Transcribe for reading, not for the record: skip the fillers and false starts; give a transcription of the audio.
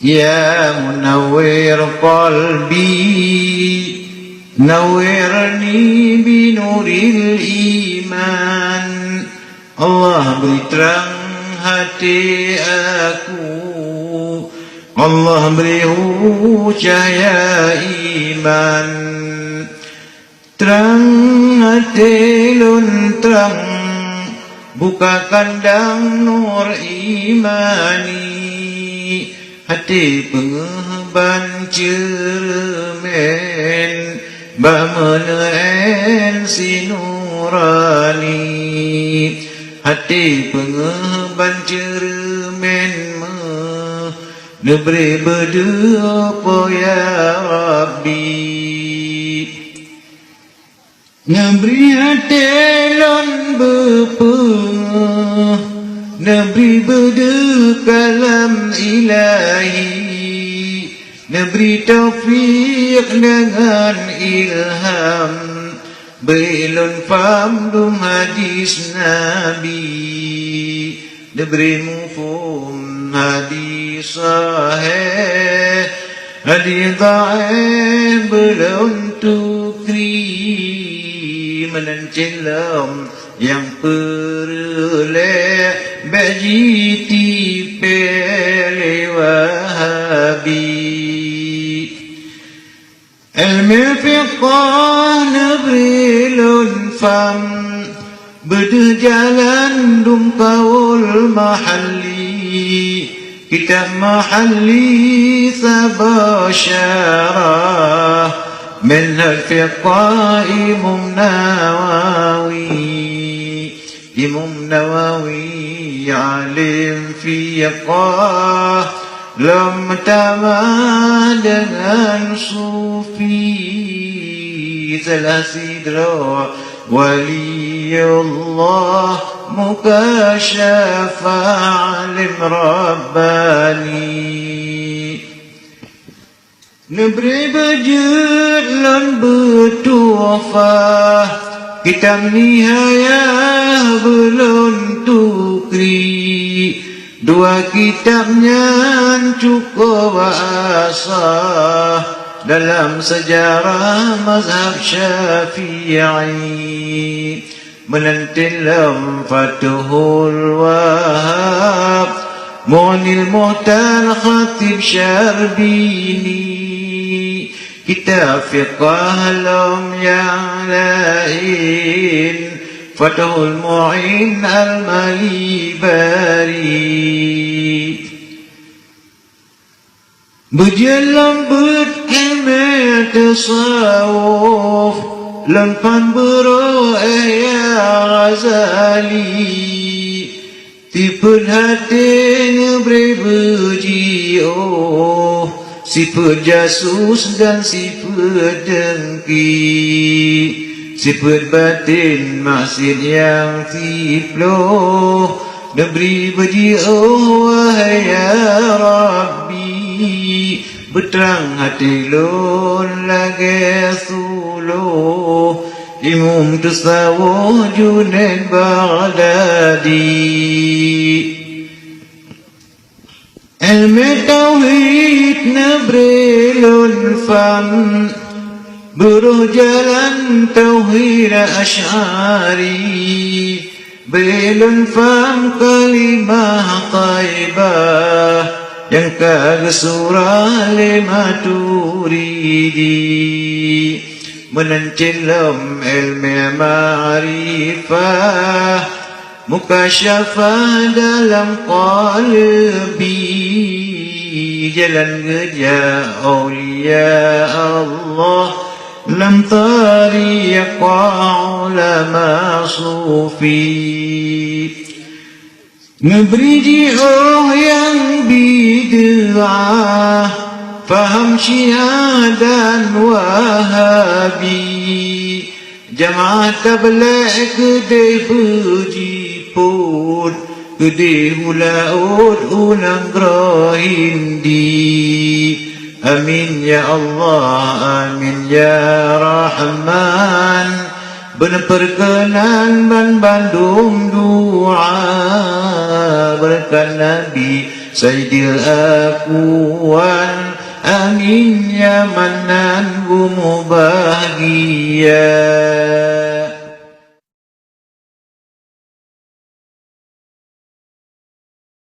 يا منور قلبي نورني بنور الإيمان. Allah beri terang hati aku, Allah beri cahaya iman. Terang hati lun terang, buka kandang nur imani. Hati pengeban cermen, bameneen sinurani. Hati pengeban cermen neberi berdoa ya Rabbi. Neberi hati lon berpengeh, neberi berdoa kalam ilahi. Neberi taufik dengan ilham, belon faham dum hadis Nabi. Neberi mufhum hadis sahih, hadis dhaif belon tukri. Menencilam yang perle bajiti pele wahabi. Ilmu fiqah neberi lun fam, berdeh jalan dum kaul mahalli. Kitab mahalli sabah syarah, minhal fiqah Imam Nawawi. Imam Nawawi alim fiqah, lam tamah dengan sufi. Salah sidra waliullah, mukasyafa alim rabbani. Neberi bajut lan bertuafah, kitab nihayah belum tukri. Dua kitabnya cukup asah dalam sejarah mazhab Syafi'i. Menentilam Fathul Wahab, Mu'nil Muhtar Khatib Syarbini. Kitab fiqah lam yang lain, Fathul Mu'in Al-Malibari. Berjalan berilmu tasawuf, lampan bero'ah ya Ghazali. Tipe hati neberi berji'oh, sifat jasus dan sifat dengki. Sifat batin maksud yang tifloh, neberi berji'oh wahai ya Rabbi. Berterang hati lun lagi suluh, Imam tasawuf Junaid Baghdadi. Ilmu tauhid neberi lun fam, buruh jalan tauhid asy'ari. Belun fam kalimah taibah, yang kagak surah lima turidi. Menencilam ilmu ma'rifah, mukasyafah dalam qalbi. Jalan geja awliya Allah, lam tariqa ulama sufi. Neberi ji'oh yang bid'ah, faham Syiah dan Wahabi. Jamaah tabligh kedai puji pun, kedai hulaud ulang gerahindi. Amin ya Allah, amin ya Rahman. Berperkenan ban bandung doa berkat Nabi Sayyidil Akwan. Amin ya Manan, gumu bahagia.